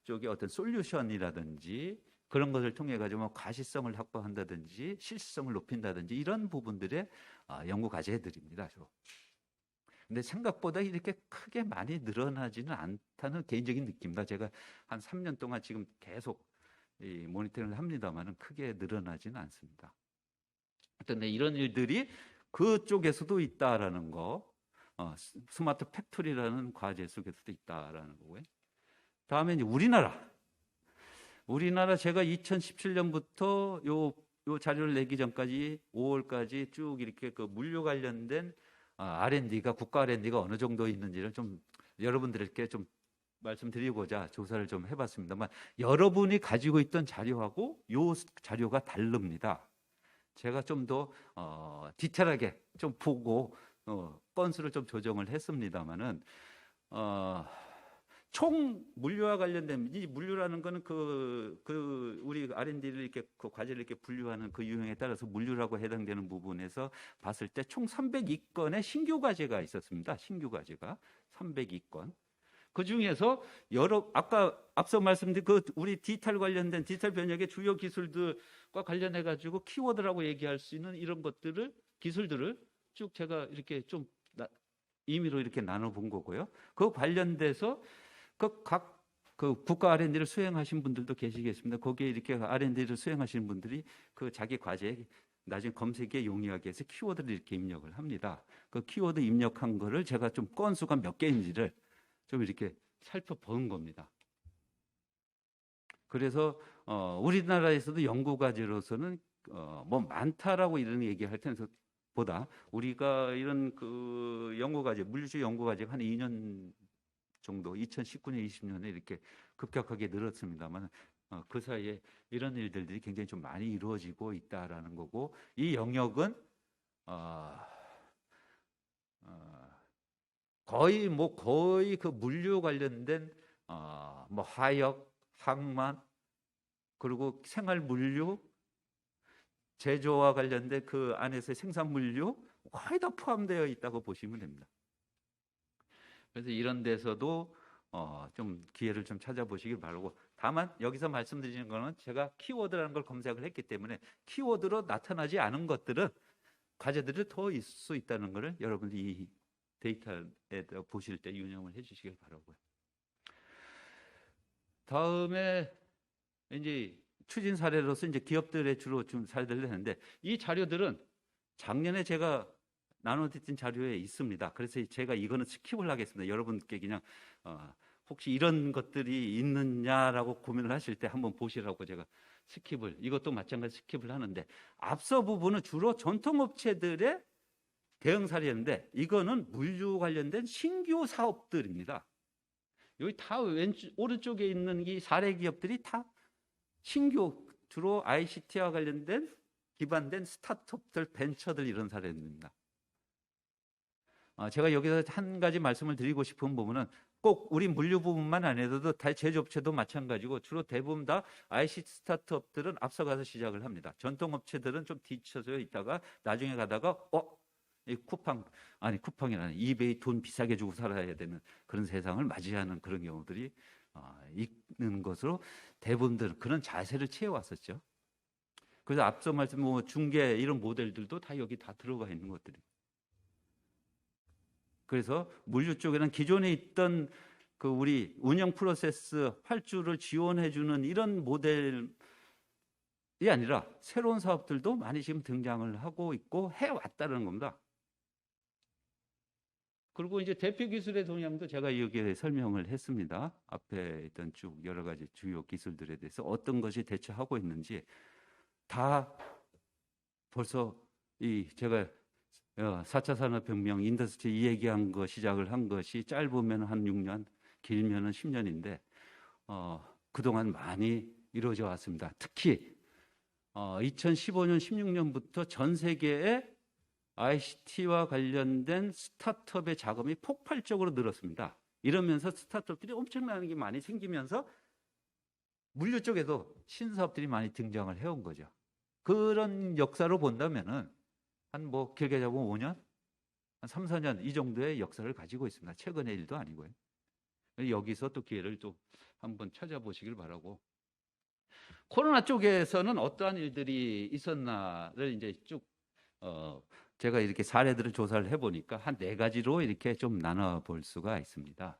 쪽의 어떤 솔루션이라든지 그런 것을 통해 가지고 뭐 과시성을 확보한다든지 실시성을 높인다든지 이런 부분들의 연구 과제들입니다. 주로. 근데 생각보다 이렇게 크게 많이 늘어나지는 않다는 개인적인 느낌입니다. 제가 한 3년 동안 지금 계속 이 모니터링을 합니다만은 크게 늘어나지는 않습니다. 어떤 이런 일들이 그쪽에서도 있다라는 거, 스마트 팩토리라는 과제 속에서도 있다라는 거고요. 다음에 이제 우리나라 제가 2017년부터 요 자료를 내기 전까지 5월까지 쭉 이렇게 그 물류 관련된 R&D가 국가 R&D가 어느 정도 있는지를 좀 여러분들께 좀 말씀드리고자 조사를 좀 해봤습니다만 여러분이 가지고 있던 자료하고 요 자료가 다릅니다. 제가 좀 더 디테일하게 좀 보고 건수를 좀 조정을 했습니다만은 총 물류와 관련된 이 물류라는 거는 그 우리 R&D를 이렇게 그 과제를 이렇게 분류하는 그 유형에 따라서 물류라고 해당되는 부분에서 봤을 때 총 302건의 신규 과제가 있었습니다. 신규 과제가 302건. 그 중에서 아까 앞서 말씀드린 그 우리 디지털 관련된 디지털 번역의 주요 기술들과 관련해 가지고 키워드라고 얘기할 수 있는 이런 기술들을 쭉 제가 이렇게 좀 임의로 이렇게 나눠 본 거고요. 그 관련돼서 그 국가 R&D를 수행하신 분들도 계시겠습니다. 거기에 이렇게 R&D를 수행하시는 분들이 그 자기 과제에 나중에 검색에 용이하게 해서 키워드를 이렇게 입력을 합니다. 그 키워드 입력한 거를 제가 좀 건수가 몇 개인지를 좀 이렇게 살펴본 겁니다. 그래서 우리나라에서도 연구 과제로서는 뭐 많다라고 이런 얘기할 때는 보다 우리가 이런 그 연구 과제, 물리적 연구 과제가 한 2년 정도 2019년, 20년에 이렇게 급격하게 늘었습니다만 그 사이에 이런 일들이 굉장히 좀 많이 이루어지고 있다라는 거고 이 영역은 거의 그 물류 관련된 뭐 화역, 항만 그리고 생활 물류, 제조와 관련된 그 안에서 생산 물류 거의 다 포함되어 있다고 보시면 됩니다. 그래서 이런 데서도 좀 기회를 좀 찾아보시길 바라고 다만 여기서 말씀드리는 거는 제가 키워드라는 걸 검색을 했기 때문에 키워드로 나타나지 않은 것들은 과제들이 더 있을 수 있다는 것을 여러분들이 이 데이터에 보실 때 유념을 해주시길 바라고요. 다음에 이제 추진 사례로서 이제 기업들의 주로 좀 사례들을 했는데 이 자료들은 작년에 제가 나눠드린 자료에 있습니다. 그래서 제가 이거는 스킵을 하겠습니다. 여러분께 그냥 혹시 이런 것들이 있느냐라고 고민을 하실 때 한번 보시라고 제가 이것도 마찬가지 스킵을 하는데 앞서 부분은 주로 전통업체들의 대응 사례인데 이거는 물류 관련된 신규 사업들입니다. 여기 다 오른쪽에 있는 이 사례 기업들이 다 신규 주로 ICT와 관련된 기반된 스타트업들, 벤처들 이런 사례입니다. 제가 여기서 한 가지 말씀을 드리고 싶은 부분은 꼭 우리 물류 부분만 아니라도 다 제조업체도 마찬가지고 주로 대부분 다 ICT 스타트업들은 앞서가서 시작을 합니다. 전통업체들은 좀 뒤쳐져 있다가 나중에 가다가 이 쿠팡이라는 이베이 돈 비싸게 주고 살아야 되는 그런 세상을 맞이하는 그런 경우들이 있는 것으로 대부분들 그런 자세를 취해왔었죠. 그래서 앞서 말씀 뭐 중개 이런 모델들도 다 여기 다 들어가 있는 것들이. 그래서 물류 쪽에는 기존에 있던 그 우리 운영 프로세스 활주를 지원해주는 이런 모델이 아니라 새로운 사업들도 많이 지금 등장을 하고 있고 해왔다는 겁니다. 그리고 이제 대표 기술의 동향도 제가 여기에 설명을 했습니다. 앞에 있던 쭉 여러 가지 주요 기술들에 대해서 어떤 것이 대처하고 있는지 다 벌써 제가 4차 산업혁명 인더스트리 이 얘기한 거 시작을 한 것이 짧으면 한 6년, 길면은 10년인데 그동안 많이 이루어져 왔습니다. 특히 2015년, 16년부터 전 세계에 ICT와 관련된 스타트업의 자금이 폭발적으로 늘었습니다. 이러면서 스타트업들이 엄청나게 게 많이 생기면서 물류 쪽에도 신사업들이 많이 등장을 해온 거죠. 그런 역사로 본다면은 한 뭐 길게 잡으면 5년, 한 3, 4년 이 정도의 역사를 가지고 있습니다. 최근의 일도 아니고요. 여기서 또 기회를 또 한번 찾아보시길 바라고. 코로나 쪽에서는 어떠한 일들이 있었나를 이제 쭉 제가 이렇게 사례들을 조사를 해보니까 한 4가지로 이렇게 좀 나눠볼 수가 있습니다.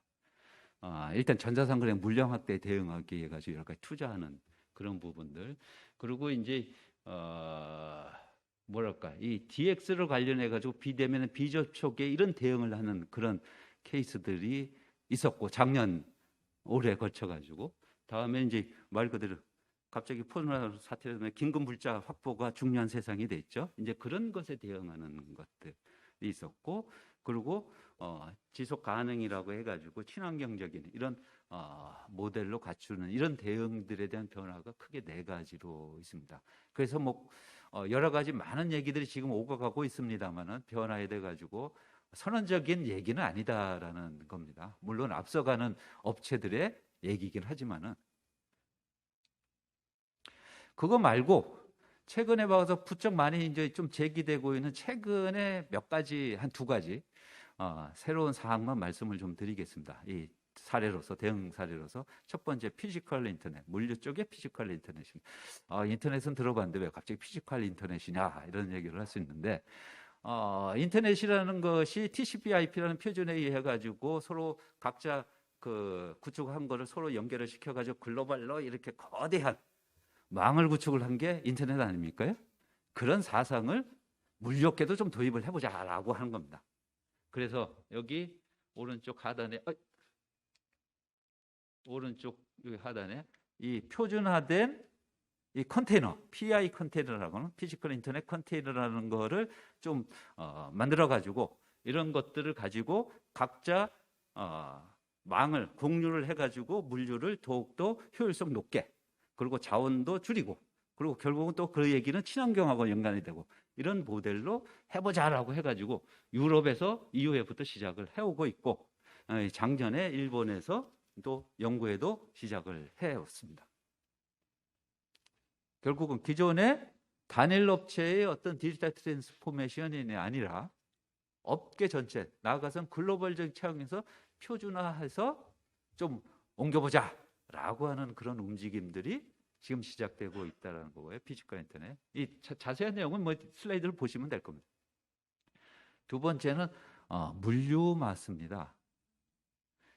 일단 전자상거래 물량 확대에 대응하기 위해 가지고 여러 가지 투자하는 그런 부분들, 그리고 이제 뭐랄까 이 DX를 관련해 가지고 비대면의 비접촉에 이런 대응을 하는 그런 케이스들이 있었고, 작년 올해 걸쳐 가지고 다음에 이제 말 그대로 갑자기 코로나 사태 때문에 긴급 물자 확보가 중요한 세상이 됐죠. 이제 그런 것에 대응하는 것들이 있었고, 그리고 지속 가능이라고 해가지고 친환경적인 이런 모델로 갖추는 이런 대응들에 대한 변화가 크게 4가지로 있습니다. 그래서 뭐 여러 가지 많은 얘기들이 지금 오고 가고 있습니다만은 변화에 대해 가지고 선언적인 얘기는 아니다라는 겁니다. 물론 앞서가는 업체들의 얘기긴 하지만은, 그거 말고 최근에 봐서 부쩍 많이 이제 좀 제기되고 있는 최근에 몇 가지, 한 2가지 새로운 사항만 말씀을 좀 드리겠습니다. 이 사례로서, 대응 사례로서. 첫 번째, 피지컬 인터넷, 물류 쪽의 피지컬 인터넷입니다. 인터넷은 들어봤는데 왜 갑자기 피지컬 인터넷이냐 이런 얘기를 할 수 있는데, 인터넷이라는 것이 TCP/IP라는 표준에 의해 가지고 서로 각자 그 구축한 거를 서로 연결을 시켜 가지고 글로벌로 이렇게 거대한 망을 구축을 한 게 인터넷 아닙니까? 그런 사상을 물류업계도 좀 도입을 해보자라고 하는 겁니다. 그래서 여기 오른쪽 하단에 이 표준화된 이 컨테이너, PI 컨테이너라고는 피지컬 인터넷 컨테이너라는 거를 좀 만들어 가지고 이런 것들을 가지고 각자 망을 공유를 해 가지고 물류를 더욱더 효율성 높게, 그리고 자원도 줄이고, 그리고 결국은 또 그 얘기는 친환경하고 연관이 되고 이런 모델로 해보자라고 해가지고 유럽에서 EU에부터 시작을 해오고 있고, 작년에 일본에서 또 연구에도 시작을 해왔습니다. 결국은 기존의 단일 업체의 어떤 디지털 트랜스포메이션이 아니라 업계 전체, 나아가서는 글로벌적 차원에서 표준화해서 좀 옮겨보자라고 하는 그런 움직임들이 지금 시작되고 있다는 거고요. 피지컬 인터넷. 이 자세한 내용은 뭐 슬라이드를 보시면 될 겁니다. 2번째는 물류 마스입니다.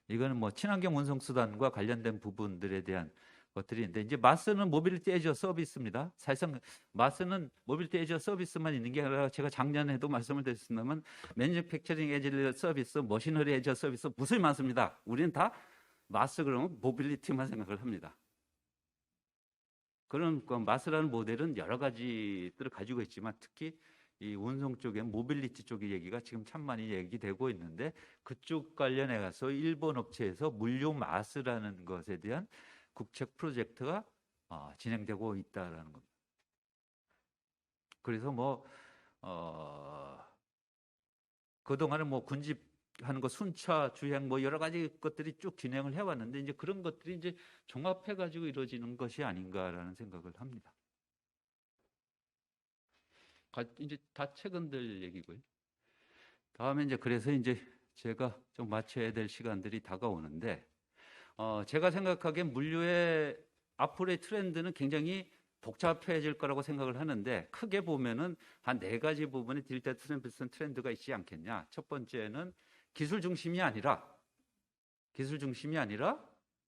이거는 뭐 친환경 운송 수단과 관련된 부분들에 대한 것들이 있는데, 이제 마스는 모빌리티 애저 서비스입니다. 사실상 마스는 모빌리티 애저 서비스만 있는 게 아니라, 제가 작년에도 말씀을 드렸습니다만 매니팩처링 애저 서비스, 머시너리 애저 서비스 무수히 많습니다. 우리는 다 마스 그러면 모빌리티만 생각을 합니다. 그런 마스라는 모델은 여러 가지들을 가지고 있지만, 특히 이 운송 쪽에 모빌리티 쪽의 얘기가 지금 참 많이 얘기되고 있는데, 그쪽 관련해 가서 일본 업체에서 물류 마스라는 것에 대한 국책 프로젝트가 진행되고 있다라는 겁니다. 그래서 뭐 그동안은 뭐 군집하는 거, 순차 주행 뭐 여러 가지 것들이 쭉 진행을 해왔는데, 이제 그런 것들이 이제 종합해 가지고 이루어지는 것이 아닌가라는 생각을 합니다. 이제 다 최근들 얘기고요. 다음에 이제 그래서 이제 제가 좀 맞춰야 될 시간들이 다가오는데, 제가 생각하기엔 물류의 앞으로의 트렌드는 굉장히 복잡해질 거라고 생각을 하는데, 크게 보면은 한 4가지 부분의 디지털 트렌드가 있지 않겠냐. 첫 번째는 기술 중심이 아니라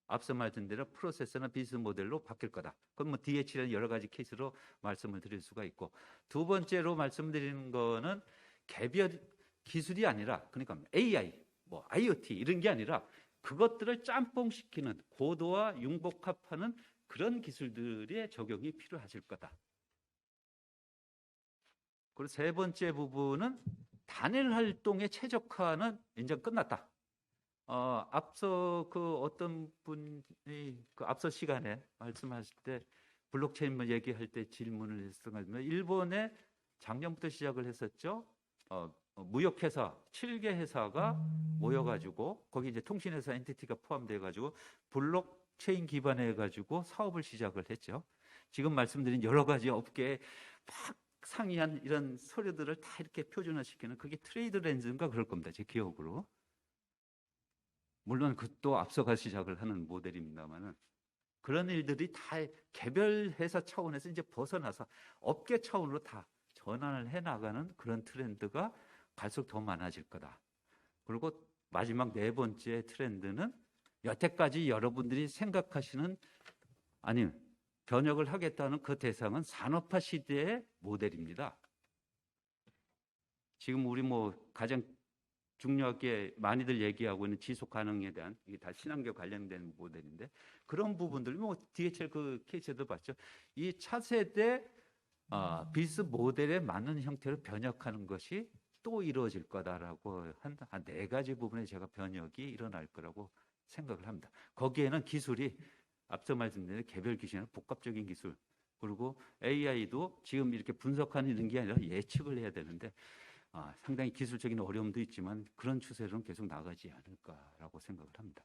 앞서 말씀드린 대로 프로세서나 비즈니스 모델로 바뀔 거다. 그건 뭐 DH라는 여러 가지 케이스로 말씀을 드릴 수가 있고, 2번째로 말씀드리는 거는 개별 기술이 아니라, 그러니까 AI, 뭐 IoT 이런 게 아니라 그것들을 짬뽕시키는 고도화 융복합하는 그런 기술들의 적용이 필요하실 거다. 그리고 3번째 부분은 단일 활동의 최적화는 이제 끝났다. 앞서 그 어떤 분이 그 앞서 시간에 말씀하실 때 블록체인 얘기할 때 질문을 했었거든요. 일본에 작년부터 시작을 했었죠. 무역회사 7개 회사가 모여가지고 거기 이제 통신회사 엔티티가 포함돼가지고 블록체인 기반해가지고 사업을 시작을 했죠. 지금 말씀드린 여러 가지 업계에 막 상이한 이런 서류들을 다 이렇게 표준화시키는 그게 트레이드 렌즈인가 그럴 겁니다. 제 기억으로. 물론 그것도 앞서가 시작을 하는 모델입니다만은 그런 일들이 다 개별 회사 차원에서 이제 벗어나서 업계 차원으로 다 전환을 해 나가는 그런 트렌드가 갈수록 더 많아질 거다. 그리고 마지막 네 번째 트렌드는 여태까지 여러분들이 생각하시는 아니 변혁을 하겠다는 그 대상은 산업화 시대의 모델입니다. 지금 우리 뭐 가장 중요하게 많이들 얘기하고 있는 지속 가능에 대한 이게 다 친환경 관련된 모델인데 그런 부분들 뭐 DHL 그 케이스도 봤죠. 이 차세대 비즈 모델에 맞는 형태로 변혁하는 것이 또 이루어질 거다라고 한 네 가지 부분에 제가 변혁이 일어날 거라고 생각을 합니다. 거기에는 기술이 앞서 말씀드린 개별 기술이나 복합적인 기술 그리고 AI도 지금 이렇게 분석하는 게 아니라 예측을 해야 되는데 상당히 기술적인 어려움도 있지만 그런 추세로는 계속 나가지 않을까라고 생각을 합니다.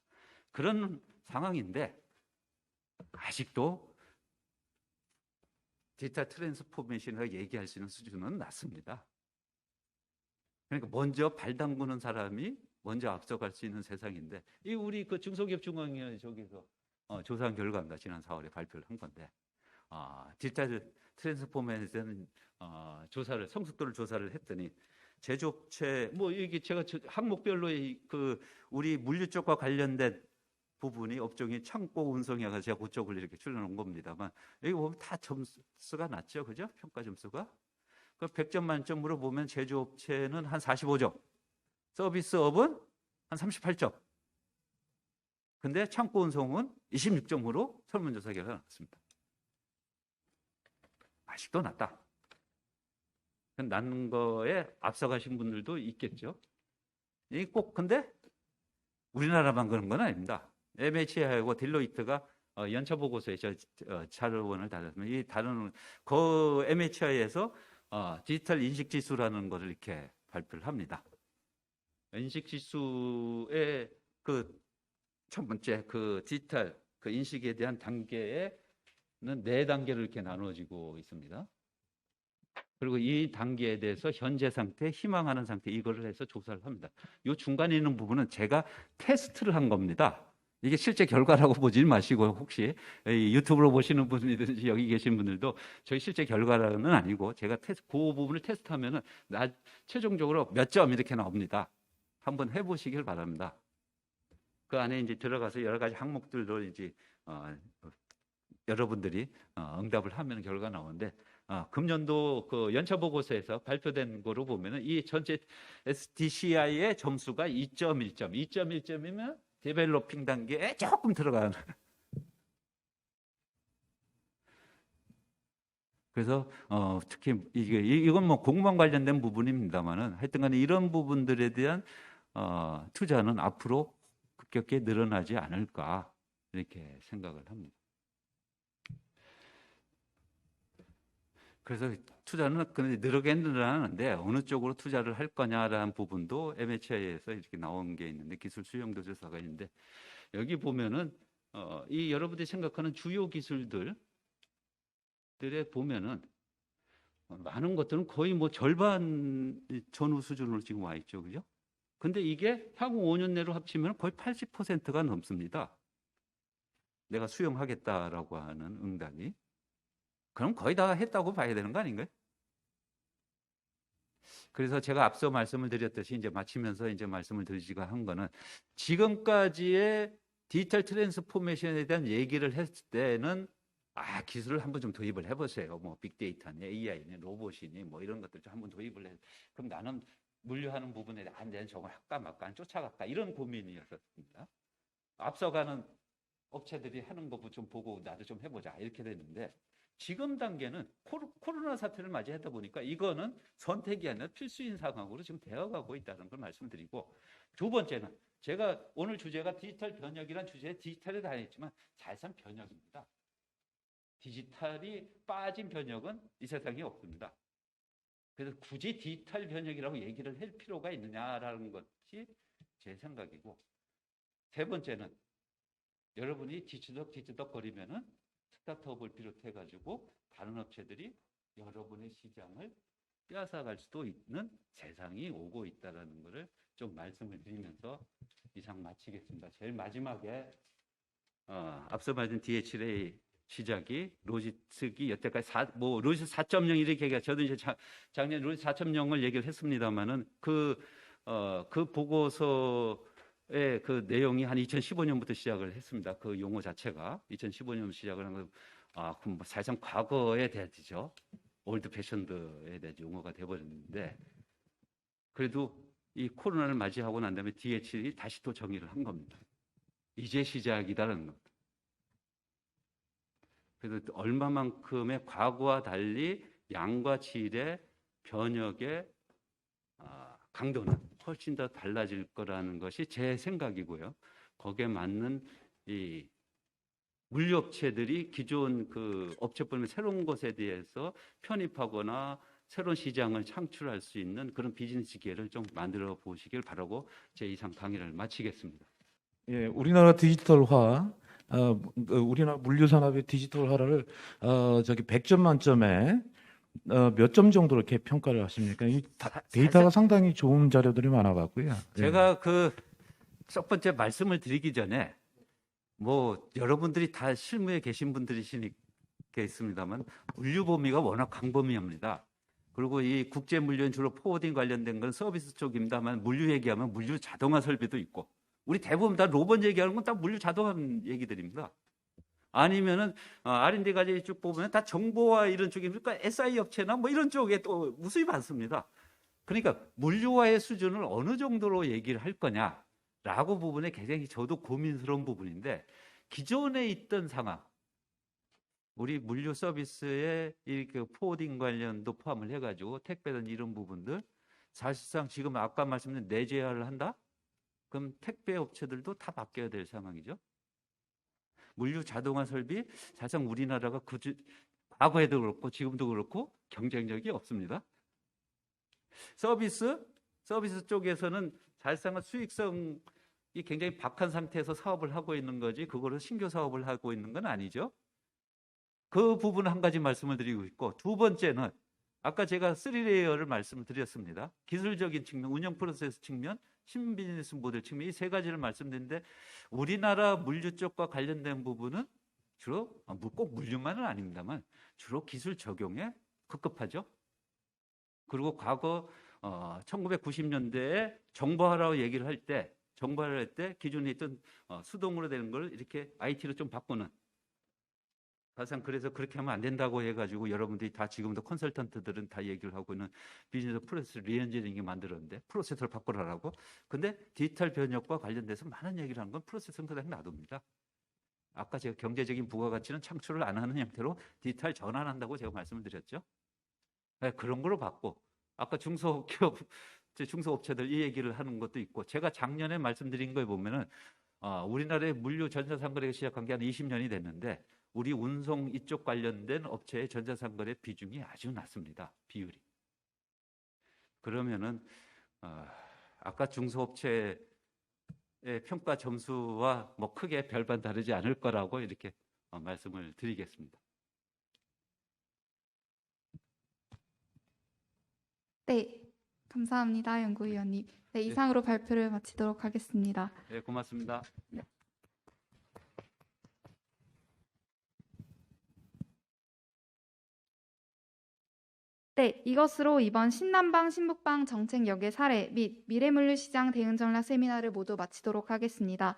그런 상황인데 아직도 디지털 트랜스포메이션이라고 얘기할 수 있는 수준은 낮습니다. 그러니까 먼저 발 담그는 사람이 먼저 앞서갈 수 있는 세상인데 이 우리 그 중소기업중앙위원회 저기서 조사한 결과입니다. 지난 4월에 발표를 한 건데 디지털 트랜스포메이션 조사를 성숙도를 조사를 했더니 제조업체 뭐 이게 제가 항목별로 그 우리 물류 쪽과 관련된 부분이 업종이 창고 운송해가 제가 그쪽을 이렇게 출연한 겁니다만 여기 보면 다 점수가 낮죠, 그죠? 평가 점수가 그 100점 만점으로 보면 제조업체는 한 45점, 서비스업은 한 38점. 근데 창고 운송은 26점으로 설문조사 결과가 나왔습니다. 아직도 낮다. 낮은 거에 앞서가신 분들도 있겠죠. 이 꼭 근데 우리나라만 그런 건 아닙니다. MHA하고 딜로이트가 연차 보고서에 자료원을 달았습니다. 이 다른 그 MHI에서 디지털 인식 지수라는 것을 이렇게 발표를 합니다. 인식 지수의 그 첫 번째 그 디지털 그 인식에 대한 단계에는 4단계로 이렇게 나누어지고 있습니다. 그리고 이 단계에 대해서 현재 상태, 희망하는 상태 이거를 해서 조사를 합니다. 이 중간에 있는 부분은 제가 테스트를 한 겁니다. 이게 실제 결과라고 보지 마시고 혹시 유튜브로 보시는 분이든지 여기 계신 분들도 저희 실제 결과는 아니고 제가 그 부분을 테스트하면은 최종적으로 몇 점 이렇게 나옵니다. 한번 해보시길 바랍니다. 그 안에 이제 들어가서 여러 가지 항목들도 이제 여러분들이 응답을 하면 결과가 나오는데 금년도 그 연차 보고서에서 발표된 거로 보면은 이 전체 SDCI의 점수가 2.1점, 2.1점이면 데벨로핑 단계에 조금 들어가는. 그래서 특히 이건 뭐 공무원 관련된 부분입니다만은 하여튼간에 이런 부분들에 대한 투자는 앞으로 급격히 늘어나지 않을까 이렇게 생각을 합니다. 그래서 투자는 늘어나긴 늘어나는데 어느 쪽으로 투자를 할 거냐라는 부분도 MHI에서 이렇게 나온 게 있는데 기술 수용도 조사가 있는데 여기 보면은 이 여러분들이 생각하는 주요 기술들에 보면은 많은 것들은 거의 뭐 절반 전후 수준으로 지금 와 있죠, 그죠? 근데 이게 향후 5년 내로 합치면 거의 80%가 넘습니다. 내가 수용하겠다라고 하는 응답이. 그럼 거의 다 했다고 봐야 되는 거 아닌가요? 그래서 제가 앞서 말씀을 드렸듯이 이제 마치면서 이제 말씀을 드리지가 한 거는 지금까지의 디지털 트랜스포메이션에 대한 얘기를 했을 때는 기술을 한번 좀 도입을 해보세요. 뭐 빅데이터니 AI니 로봇이니 뭐 이런 것들 좀 한번 도입을 해. 그럼 나는 물류하는 부분에 안 되는 저걸 할까 말까 안 쫓아갈까 이런 고민이었습니다. 앞서가는 업체들이 하는 거 좀 보고 나도 좀 해보자 이렇게 됐는데 지금 단계는 코로나 사태를 맞이하다 보니까 이거는 선택이 아니라 필수인 상황으로 지금 되어가고 있다는 걸 말씀드리고 두 번째는 제가 오늘 주제가 디지털 변혁이란 주제에 디지털에 다녔지만 자산 변혁입니다. 디지털이 빠진 변혁은 이 세상에 없습니다. 그래서 굳이 디지털 변혁이라고 얘기를 할 필요가 있느냐라는 것이 제 생각이고, 세 번째는 여러분이 뒤치덕 거리면은 스타트업을 비롯해 가지고 다른 업체들이 여러분의 시장을 빼앗아갈 수도 있는 세상이 오고 있다라는 것을 좀 말씀을 드리면서 이상 마치겠습니다. 제일 마지막에 앞서 말씀 DHLA 시작이 로지스틱이 여태까지 로지스 4.0 이렇게 얘기가, 저도 이제 작년 로지스 4.0을 얘기를 했습니다만은 그 보고서의 그 내용이 한 2015년부터 시작을 했습니다. 그 용어 자체가 2015년 시작을 한 건, 그럼 뭐 사실상 과거에 대하죠. 올드 패션드에 대한 용어가 돼버렸는데, 그래도 이 코로나를 맞이하고 난 다음에 DHL이 다시 또 정의를 한 겁니다. 이제 시작이다라는 겁니다. 그래서 얼마만큼의 과거와 달리 양과 질의 변혁의 강도는 훨씬 더 달라질 거라는 것이 제 생각이고요. 거기에 맞는 이 물류업체들이 기존 그 업체뿐만 새로운 것에 대해서 편입하거나 새로운 시장을 창출할 수 있는 그런 비즈니스 기회를 좀 만들어 보시길 바라고 제 이상 강의를 마치겠습니다. 예, 우리나라 디지털화, 우리나라 물류 산업의 디지털화를 100점 만점에 몇 점 정도로 이렇게 평가를 하십니까? 이 데이터가 상당히 좋은 자료들이 많아갖고요. 제가 그 첫 번째 말씀을 드리기 전에 뭐 여러분들이 다 실무에 계신 분들이시니까 있습니다만 물류 범위가 워낙 광범위합니다. 그리고 이 국제 물류는 주로 포워딩 관련된 건 서비스 쪽입니다만, 물류 얘기하면 물류 자동화 설비도 있고, 우리 대부분 다 로봇 얘기하는 건 다 물류 자동화 얘기들입니다. 아니면은 R&D까지 쭉 보면 다 정보화 이런 쪽입니까? SI 업체나 뭐 이런 쪽에 또 무수히 많습니다. 그러니까 물류화의 수준을 어느 정도로 얘기를 할 거냐라고 부분에 굉장히 저도 고민스러운 부분인데, 기존에 있던 상황, 우리 물류 서비스에 이렇게 포워딩 관련도 포함을 해가지고 택배든 이런 부분들, 사실상 지금 아까 말씀드린 내재화를 한다? 그럼 택배 업체들도 다 바뀌어야 될 상황이죠. 물류 자동화 설비, 사실상 우리나라가 과거에도 그렇고 지금도 그렇고 경쟁력이 없습니다. 서비스 쪽에서는 사실상은 수익성이 굉장히 박한 상태에서 사업을 하고 있는 거지, 그거를 신규 사업을 하고 있는 건 아니죠. 그 부분 한 가지 말씀을 드리고 있고, 두 번째는 아까 제가 3레이어를 말씀을 드렸습니다. 기술적인 측면, 운영 프로세스 측면, 신비즈니스 모델 측면, 이 세 가지를 말씀드렸는데, 우리나라 물류 쪽과 관련된 부분은 주로 꼭 물류만은 아닙니다만 주로 기술 적용에 급급하죠. 그리고 과거 1990년대에 정보화라고 얘기를 할 때, 정보화를 할 때 기존에 있던 수동으로 되는 걸 이렇게 IT로 좀 바꾸는, 사실상 그래서 그렇게 하면 안 된다고 해가지고 여러분들이 다 지금도 컨설턴트들은 다 얘기를 하고 있는 비즈니스 프로세스 리엔지니어링이 만들었는데, 프로세서를 바꾸라고. 근데 디지털 변혁과 관련돼서 많은 얘기를 하는 건 프로세서는 그냥 놔둡니다. 아까 제가 경제적인 부가가치는 창출을 안 하는 형태로 디지털 전환한다고 제가 말씀을 드렸죠. 네, 그런 걸로 받고, 아까 중소기업, 중소업체들 이 얘기를 하는 것도 있고, 제가 작년에 말씀드린 거에 보면은 우리나라의 물류 전자상거래가 시작한 게 한 20년이 됐는데, 우리 운송 이쪽 관련된 업체의 전자상거래 비중이 아주 낮습니다. 비율이. 그러면은 아까 중소업체의 평가 점수와 뭐 크게 별반 다르지 않을 거라고 이렇게 말씀을 드리겠습니다. 네, 감사합니다, 연구위원님. 네, 이상으로 발표를 마치도록 하겠습니다. 네, 고맙습니다. 네. 네, 이것으로 이번 신남방 신북방 정책 역의 사례 및 미래물류시장 대응 전략 세미나를 모두 마치도록 하겠습니다.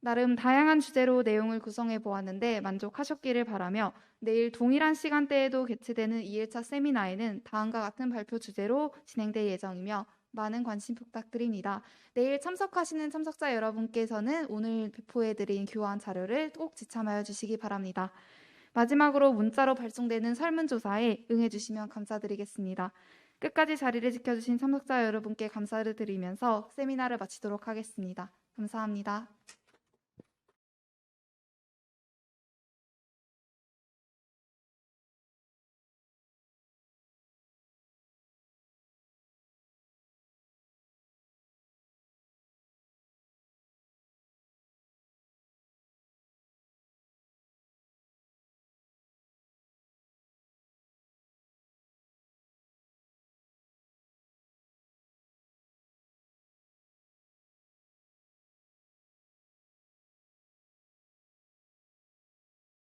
나름 다양한 주제로 내용을 구성해 보았는데 만족하셨기를 바라며, 내일 동일한 시간대에도 개최되는 2일차 세미나에는 다음과 같은 발표 주제로 진행될 예정이며 많은 관심 부탁드립니다. 내일 참석하시는 참석자 여러분께서는 오늘 배포해드린 교환 자료를 꼭 지참하여 주시기 바랍니다. 마지막으로 문자로 발송되는 설문조사에 응해주시면 감사드리겠습니다. 끝까지 자리를 지켜주신 참석자 여러분께 감사를 드리면서 세미나를 마치도록 하겠습니다. 감사합니다.